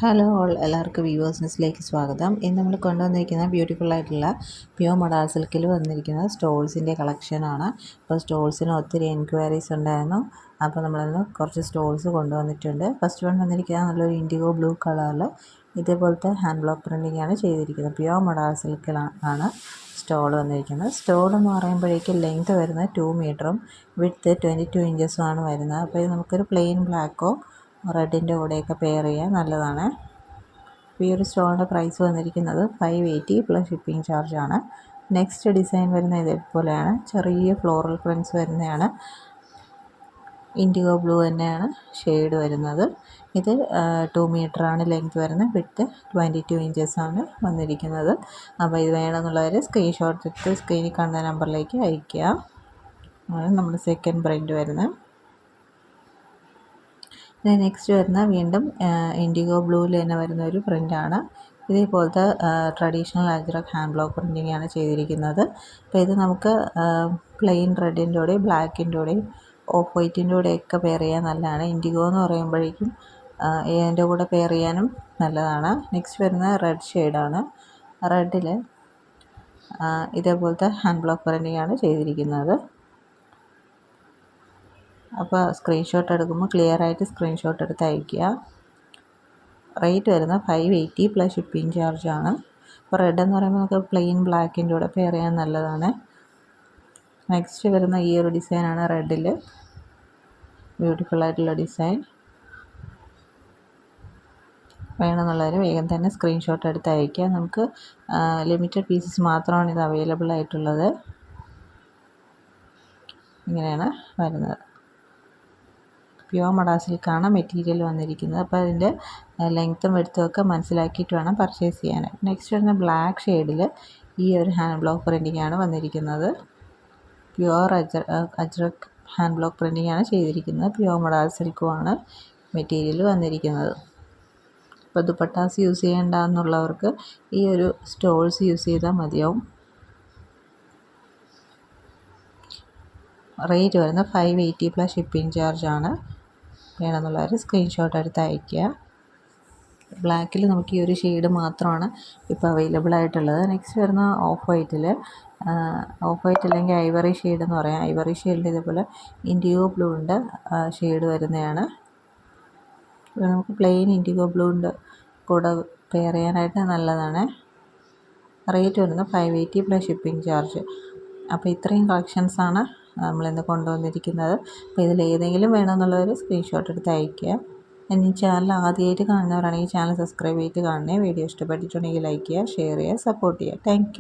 Hello all, എല്ലാവർക്കും viewers ന്യൂസിലേക്ക് സ്വാഗതം. ഇന്ന് നമ്മൾ കൊണ്ടുവന്നിരിക്കുന്ന ബ്യൂട്ടിഫുൾ ആയിട്ടുള്ള പ്യൂർ മൊഡാൾ സിൽക്കിൽ വന്നിരിക്കുന്ന സ്റ്റോൾസിൻ്റെ കളക്ഷനാണ്. അപ്പോൾ സ്റ്റോൾസിന് ഒത്തിരി എൻക്വയറീസ് ഉണ്ടായിരുന്നു. അപ്പോൾ നമ്മളിന്ന് കുറച്ച് സ്റ്റോൾസ് കൊണ്ടുവന്നിട്ടുണ്ട്. ഫസ്റ്റ് വൺ വന്നിരിക്കുന്നത് നല്ലൊരു ഇൻഡിഗോ ബ്ലൂ കളറിൽ ഇതേപോലത്തെ ഹാൻഡ് ബ്ലോക്ക് പ്രിൻറ്റിംഗ് ആണ് ചെയ്തിരിക്കുന്നത്. പ്യൂർ മൊഡാൾ സിൽക്കിലാണ് സ്റ്റോൾ വന്നിരിക്കുന്നത്. സ്റ്റോൾ എന്ന് പറയുമ്പോഴേക്കും ലെങ്ത് വരുന്നത് 2 മീറ്ററും വിഡ്ത്ത് 22 ഇഞ്ചസും ആണ് വരുന്നത്. അപ്പോൾ ഇത് നമുക്കൊരു പ്ലെയിൻ ബ്ലാക്കോ റെഡിൻ്റെ കൂടെയൊക്കെ പെയർ ചെയ്യാൻ നല്ലതാണ്. ഈ ഒരു സ്റ്റോളിൻ്റെ പ്രൈസ് വന്നിരിക്കുന്നത് 580 പ്ലസ് ഷിപ്പിംഗ് ചാർജാണ്. നെക്സ്റ്റ് ഡിസൈൻ വരുന്നത് ഇതേപോലെയാണ്. ചെറിയ ഫ്ലോറൽ പ്രിൻറ്റ്സ് വരുന്നതാണ്. ഇൻഡിഗോ ബ്ലൂ തന്നെയാണ് ഷെയ്ഡ് വരുന്നത്. ഇത് 2 മീറ്ററാണ് ലെങ്ത് വരുന്നത്. വിഡ്ത്ത് 22 ഇഞ്ചസാണ് വന്നിരിക്കുന്നത്. അപ്പോൾ ഇത് വേണമെന്നുള്ളവർ സ്ക്രീൻഷോട്ട് എടുത്ത് സ്ക്രീനിൽ കാണുന്ന നമ്പറിലേക്ക് അയയ്ക്കുക. അതാണ് നമ്മുടെ സെക്കൻഡ് പ്രിൻറ്റ് വരുന്നത്. നെക്സ്റ്റ് വരുന്ന വീണ്ടും ഇൻഡിഗോ ബ്ലൂവിൽ തന്നെ വരുന്ന ഒരു പ്രിൻ്റാണ്. ഇതേപോലത്തെ traditional ajrak hand block printing ആണ് ചെയ്തിരിക്കുന്നത്. അപ്പോൾ ഇത് നമുക്ക് പ്ലെയിൻ റെഡിൻ്റെ കൂടെയും ബ്ലാക്കിൻ്റെ കൂടെയും ഓഫ് വൈറ്റിൻ്റെ കൂടെയൊക്കെ പെയർ ചെയ്യാൻ നല്ലതാണ്. ഇൻഡിഗോ എന്ന് പറയുമ്പോഴേക്കും ഇതിൻ്റെ കൂടെ പെയർ ചെയ്യാനും നല്ലതാണ്. നെക്സ്റ്റ് വരുന്ന റെഡ് ഷെയ്ഡാണ്. റെഡിൽ ഇതേപോലത്തെ ഹാൻഡ് ബ്ലോക്ക് പ്രിൻറ്റിംഗ് ആണ് ചെയ്തിരിക്കുന്നത്. അപ്പോൾ സ്ക്രീൻഷോട്ട് എടുക്കുമ്പോൾ ക്ലിയർ ആയിട്ട് സ്ക്രീൻഷോട്ട് എടുത്ത് അയയ്ക്കുക. റേറ്റ് വരുന്നത് 580 പ്ലസ് ഷിപ്പിംഗ് ചാർജാണ്. അപ്പോൾ റെഡ് എന്ന് പറയുമ്പോൾ നമുക്ക് പ്ലെയിൻ ബ്ലാക്കിൻ്റെ കൂടെ പെയർ ചെയ്യാൻ നല്ലതാണ്. നെക്സ്റ്റ് വരുന്ന ഈ ഒരു ഡിസൈനാണ് റെഡിൽ ബ്യൂട്ടിഫുൾ ആയിട്ടുള്ള ഡിസൈൻ. വേണമെന്നുള്ളവർ വേഗം തന്നെ സ്ക്രീൻഷോട്ട് എടുത്ത് അയയ്ക്കുക. നമുക്ക് ലിമിറ്റഡ് പീസസ് മാത്രമാണ് ഇത് അവൈലബിൾ ആയിട്ടുള്ളത്. ഇങ്ങനെയാണ് വരുന്നത്. പ്യൂർ മൊഡാൾ സിൽക്കാണ് മെറ്റീരിയൽ വന്നിരിക്കുന്നത്. അപ്പോൾ അതിൻ്റെ ലെങ്ത്തും വെഡ്ത്തും ഒക്കെ മനസ്സിലാക്കിയിട്ട് വേണം പർച്ചേസ് ചെയ്യാൻ. നെക്സ്റ്റ് വരുന്ന ബ്ലാക്ക് ഷെയ്ഡിൽ ഈ ഒരു ഹാൻഡ് ബ്ലോക്ക് പ്രിൻറ്റിംഗ് ആണ് വന്നിരിക്കുന്നത്. Pure ajrak hand block printing ആണ് ചെയ്തിരിക്കുന്നത്. പ്യൂർ മൊഡാൾ സിൽക്കുമാണ് മെറ്റീരിയൽ വന്നിരിക്കുന്നത്. അപ്പോൾ ദുപ്പട്ടാസ് യൂസ് ചെയ്യേണ്ട എന്നുള്ളവർക്ക് ഈ ഒരു സ്റ്റോൾസ് യൂസ് ചെയ്താൽ മതിയാവും. റേറ്റ് വരുന്നത് 580 പ്ലസ് ഷിപ്പിംഗ് ചാർജാണ്. വേണമെന്നുള്ളവർ സ്ക്രീൻഷോട്ട് എടുത്ത് അയയ്ക്കുക. ബ്ലാക്കിൽ നമുക്ക് ഈ ഒരു ഷെയ്ഡ് മാത്രമാണ് ഇപ്പോൾ അവൈലബിൾ ആയിട്ടുള്ളത്. നെക്സ്റ്റ് വരുന്ന ഓഫ് വൈറ്റിൽ അല്ലെങ്കിൽ ഐവറി ഷെയ്ഡ് എന്ന് പറയാം. ഐവറി ഷെയ്ഡിൽ ഇതേപോലെ ഇൻഡിഗോ ബ്ലൂവിൻ്റെ ഷെയ്ഡ് വരുന്നതാണ്. നമുക്ക് പ്ലെയിൻ ഇൻഡിഗോ ബ്ലൂവിൻ്റെ കൂടെ പെയർ ചെയ്യാനായിട്ട് നല്ലതാണ്. റേറ്റ് വരുന്നത് 580 പ്ലസ് ഷിപ്പിംഗ് ചാർജ്. അപ്പോൾ ഇത്രയും കളക്ഷൻസാണ് നമ്മളിന്ന് കൊണ്ടുവന്നിരിക്കുന്നത്. അപ്പോൾ ഇതിലേതെങ്കിലും വേണമെന്നുള്ളവർ സ്ക്രീൻഷോട്ട് എടുത്ത് അയയ്ക്കുക. ഈ ചാനൽ ആദ്യമായിട്ട് കാണുന്നവരാണെങ്കിൽ ചാനൽ സബ്സ്ക്രൈബ് ചെയ്തിട്ട് കാണണേ. വീഡിയോ ഇഷ്ടപ്പെട്ടിട്ടുണ്ടെങ്കിൽ ലൈക്ക് ചെയ്യുക, ഷെയർ ചെയ്യുക, സപ്പോർട്ട് ചെയ്യുക. Thank you.